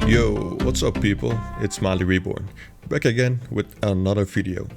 Yo, what's up people? It's Reborn, back again with another video.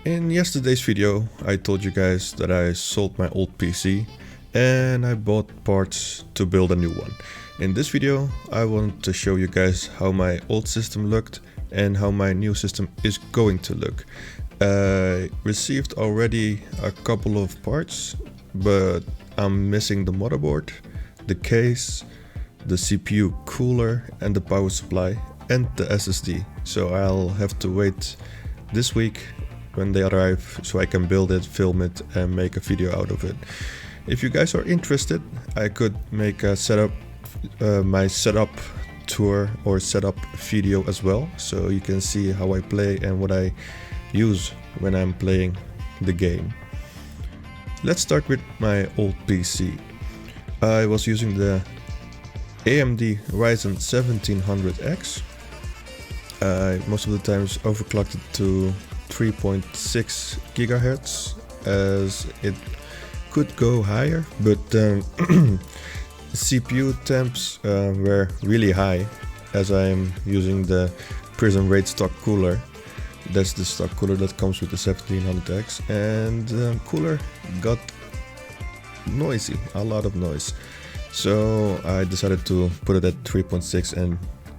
In yesterday's video I told you guys that I sold my old PC and I bought parts to build a new one. In this video I want to show you guys how my old system looked and how my new system is going to look. I received already a couple of parts, but I'm missing the motherboard, the case, the CPU cooler and the power supply and the SSD. So I'll have to wait this week when they arrive so I can build it, film it and make a video out of it. If you guys are interested, I could make a my setup tour or setup video as well, so you can see how I play and what I use when I'm playing the game. Let's start with my old PC. I was using the AMD Ryzen 1700X. Most of the times overclocked it to 3.6 gigahertz as it could go higher, but CPU temps were really high as I'm using the Prism Raid stock cooler. That's the stock cooler that comes with the 1700X, and the cooler got noisy, a lot of noise. So I decided to put it at 3.6 and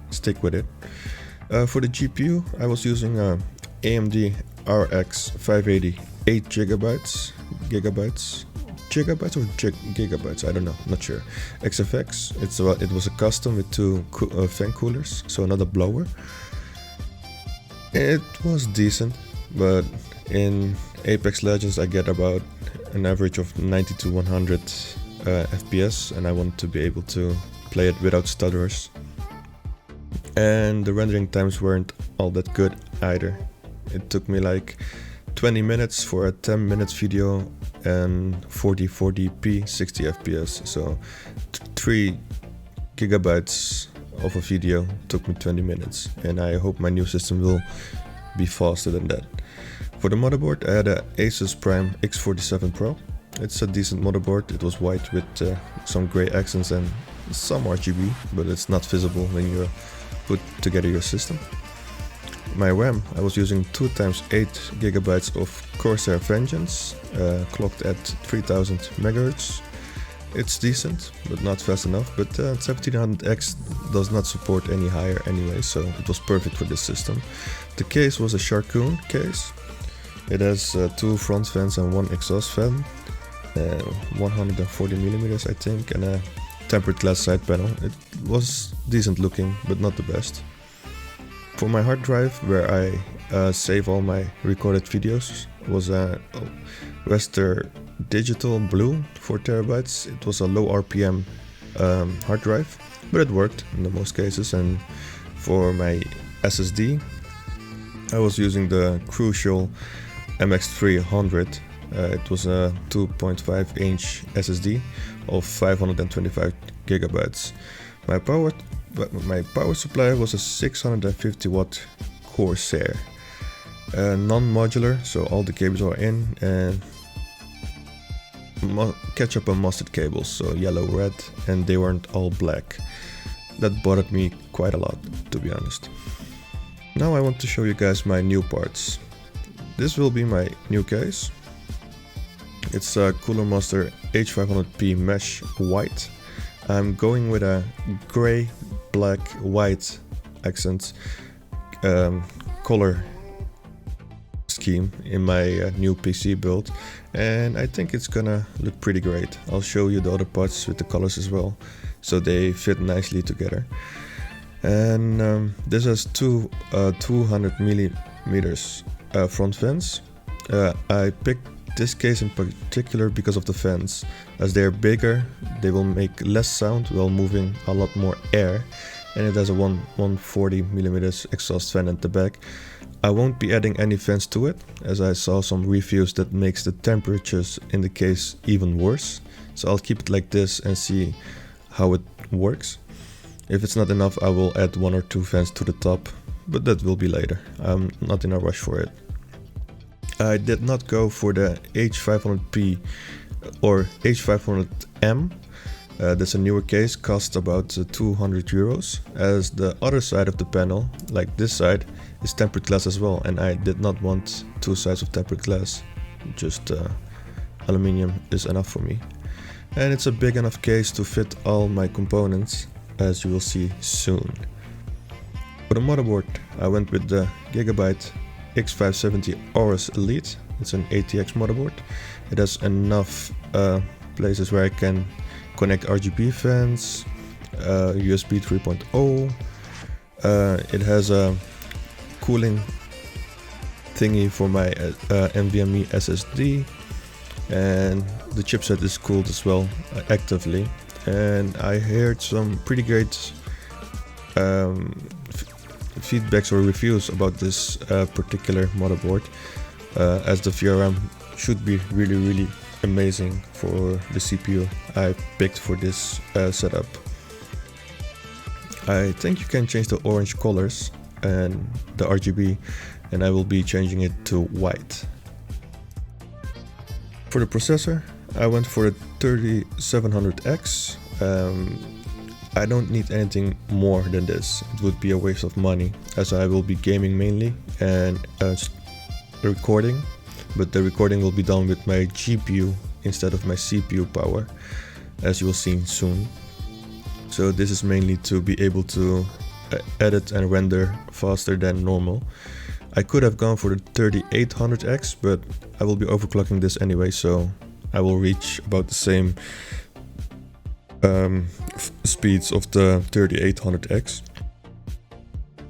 stick with it. For the GPU, I was using a AMD RX 580 8GB, I don't know, not sure. XFX. It was a custom with two fan coolers, so another blower. It was decent, but in Apex Legends I get about an average of 90 to 100 FPS, and I want to be able to play it without stutterers. And the rendering times weren't all that good either. It took me like 20 minutes for a 10 minutes video and 40p 60 FPS, so 3 gigabytes of a video took me 20 minutes, and I hope my new system will be faster than that. For the motherboard I had a Asus Prime X47 Pro. It's a decent motherboard. It was white with some grey accents and some RGB, but it's not visible when you put together your system. My RAM, I was using 2x8 gigabytes of Corsair Vengeance, clocked at 3000 MHz. It's decent, but not fast enough, but 1700X does not support any higher anyway, so it was perfect for this system. The case was a Sharkoon case. It has two front fans and one exhaust fan, 140mm I think, and a tempered glass side panel. It was decent looking, but not the best. For my hard drive, where I save all my recorded videos, was a Western Digital Blue 4TB. It was a low RPM hard drive, but it worked in the most cases. And for my SSD, I was using the Crucial MX300. It was a 2.5 inch SSD of 525 gigabytes. My power supply was a 650 watt Corsair, non-modular, so all the cables are in, and ketchup and mustard cables, so yellow, red, and they weren't all black. That bothered me quite a lot, to be honest. Now I want to show you guys my new parts. This will be my new case. It's a Cooler Master H500P Mesh White. I'm going with a grey, black, white accent color scheme in my new PC build, and I think it's gonna look pretty great. I'll show you the other parts with the colors as well, so they fit nicely together. And this has two 200mm front fans. I picked this case in particular because of the fans. As they're bigger, they will make less sound while moving a lot more air, and it has a 140mm exhaust fan at the back. I won't be adding any fans to it, as I saw some reviews that makes the temperatures in the case even worse. So I'll keep it like this and see how it works. If it's not enough, I will add 1 or 2 fans to the top, but that will be later. I'm not in a rush for it. I did not go for the H500P or H500M That's a newer case, costs about 200 euros, as the other side of the panel, like this side, is tempered glass as well, and I did not want two sides of tempered glass, just aluminium is enough for me. And it's a big enough case to fit all my components, as you will see soon. For the motherboard, I went with the Gigabyte X570 Aorus Elite. It's an ATX motherboard. It has enough places where I can connect RGB fans, USB 3.0. It has a cooling thingy for my NVMe SSD, and the chipset is cooled as well actively. And I heard some pretty great feedbacks or reviews about this particular motherboard, as the VRM should be really amazing for the CPU I picked for this setup. I think you can change the orange colors and the RGB, and I will be changing it to white. For the processor, I went for the 3700X. I don't need anything more than this. It would be a waste of money, as I will be gaming mainly and recording, but the recording will be done with my GPU instead of my CPU power, as you will see soon. So this is mainly to be able to edit and render faster than normal. I could have gone for the 3800X, but I will be overclocking this anyway, so I will reach about the same speeds of the 3800X.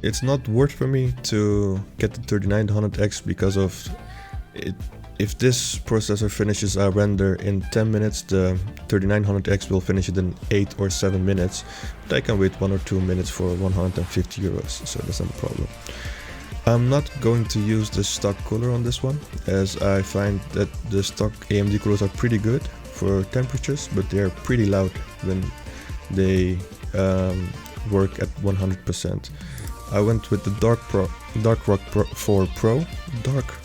It's not worth for me to get the 3900X because of it. If this processor finishes a render in 10 minutes, the 3900X will finish it in 8 or 7 minutes, but I can wait 1 or 2 minutes for 150 euros, so that's not a problem. I'm not going to use the stock cooler on this one, as I find that the stock AMD coolers are pretty good for temperatures, but they are pretty loud when they work at 100%. I went with the Dark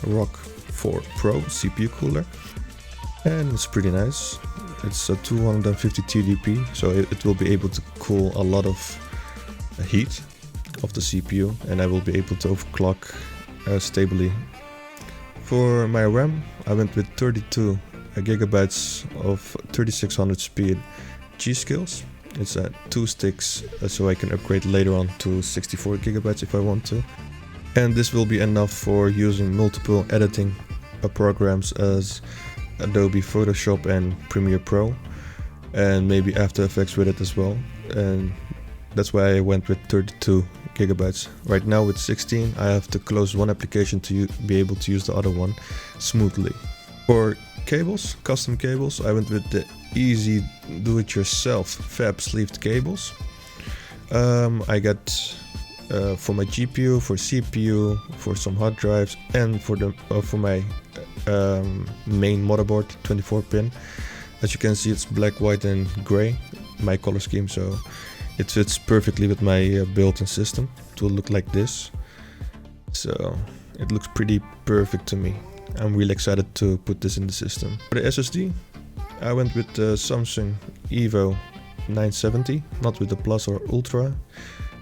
Rock 4 Pro CPU cooler, and it's pretty nice. It's a 250 TDP, so it will be able to cool a lot of heat of the CPU, and I will be able to overclock stably. For my RAM, I went with 32 gigabytes of 3600 speed G-Skills. It's 2 sticks, so I can upgrade later on to 64 gigabytes if I want to. And this will be enough for using multiple editing programs as Adobe Photoshop and Premiere Pro, and maybe After Effects with it as well. And that's why I went with 32 gigabytes. Right now with 16, I have to close one application to be able to use the other one smoothly. For cables, custom cables, I went with the easy do-it-yourself fab sleeved cables. I got for my GPU, for CPU, for some hard drives, and for my main motherboard, 24-pin. As you can see, it's black, white, and gray, my color scheme, so it fits perfectly with my built-in system. It will look like this, so it looks pretty perfect to me. I'm really excited to put this in the system. For the SSD, I went with the Samsung Evo 970, not with the Plus or Ultra.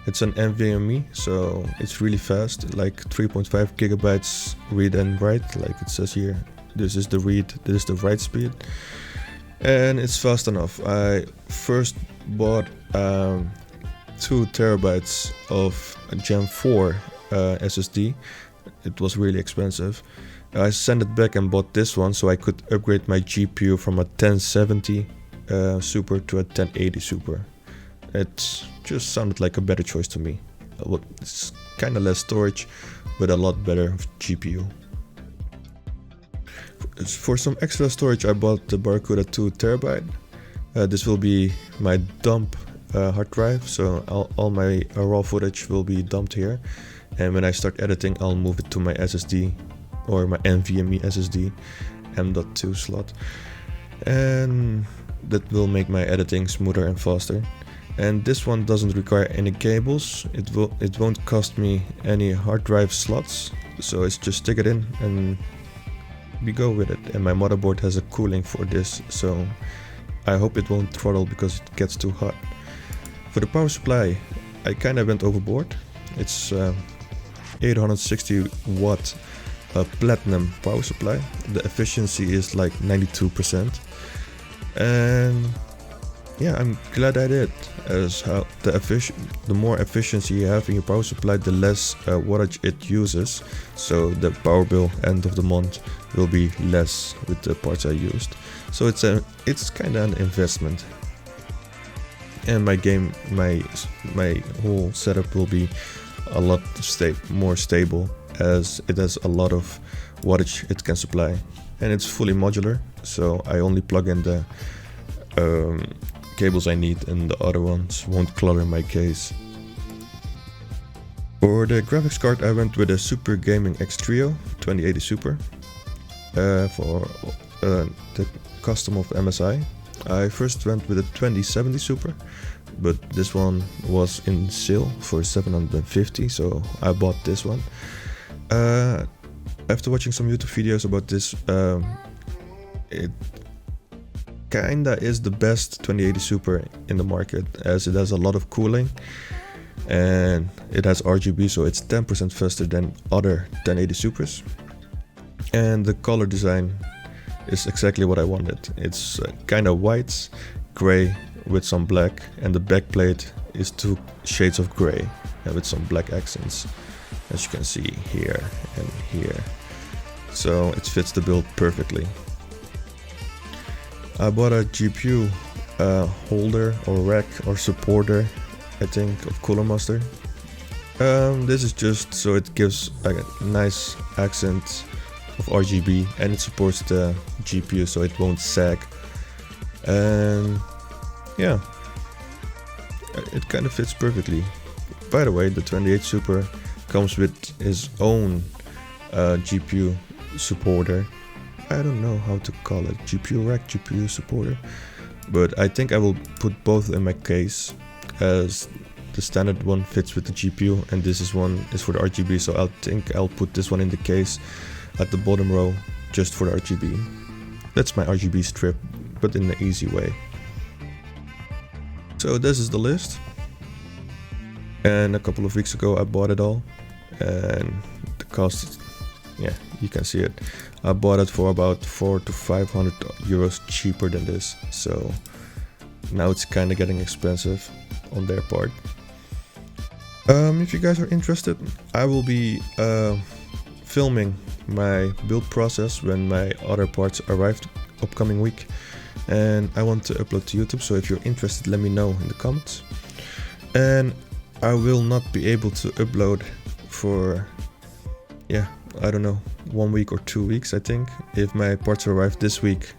It's an NVMe, so it's really fast, like 3.5 gigabytes read and write, like it says here. This is the read, this is the write speed, and it's fast enough. I first bought 2 terabytes of Gen 4 SSD. It was really expensive. I sent it back and bought this one so I could upgrade my GPU from a 1070 Super to a 1080 Super. It just sounded like a better choice to me. It's kind of less storage, but a lot better GPU. For some extra storage, I bought the Barracuda 2 terabyte. This will be my dump hard drive, so all my raw footage will be dumped here. And when I start editing, I'll move it to my SSD or my NVMe SSD M.2 slot, and that will make my editing smoother and faster. And this one doesn't require any cables. It won't cost me any hard drive slots, so it's just stick it in and we go with it. And my motherboard has a cooling for this, so I hope it won't throttle because it gets too hot. For the power supply, I kinda went overboard. It's 860 watt platinum power supply. The efficiency is like 92%. And yeah, I'm glad I did, as how the more efficiency you have in your power supply, the less wattage it uses. So the power bill end of the month will be less with the parts I used. So it's kind of an investment. And my whole setup will be a lot more stable, as it has a lot of wattage it can supply, and it's fully modular. So I only plug in the cables I need, and the other ones won't clutter my case. For the graphics card, I went with a Super Gaming X Trio 2080 Super for the custom of MSI. I first went with a 2070 Super, but this one was in sale for 750, so I bought this one. After watching some YouTube videos about this, it kinda is the best 2080 Super in the market, as it has a lot of cooling and it has RGB, so it's 10% faster than other 1080 Supers. And the color design is exactly what I wanted. It's kinda white, gray with some black, and the backplate is 2 shades of gray with some black accents, as you can see here and here. So it fits the build perfectly. I bought a GPU holder or rack or supporter, I think, of Cooler Master. This is just so it gives like a nice accent of RGB, and it supports the GPU so it won't sag. And yeah, it kind of fits perfectly. By the way, the 28 Super comes with his own GPU supporter. I don't know how to call it, GPU rack, GPU supporter, but I think I will put both in my case, as the standard one fits with the GPU and this one is for the RGB, so I think I'll put this one in the case at the bottom row just for the RGB. That's my RGB strip, but in an easy way. So this is the list, and a couple of weeks ago I bought it all, and the cost, yeah, you can see it. I bought it for about 400 to 500 euros cheaper than this, so now it's kind of getting expensive on their part. If you guys are interested, I will be filming my build process when my other parts arrived upcoming week, and I want to upload to YouTube, so if you're interested, let me know in the comments. And I will not be able to upload for, yeah, I don't know, 1 week or 2 weeks. I think if my parts arrive this week,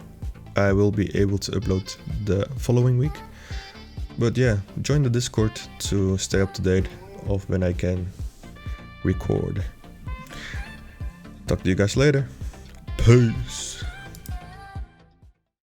I will be able to upload the following week. But yeah, join the Discord to stay up to date of when I can record. Talk to you guys later. Peace.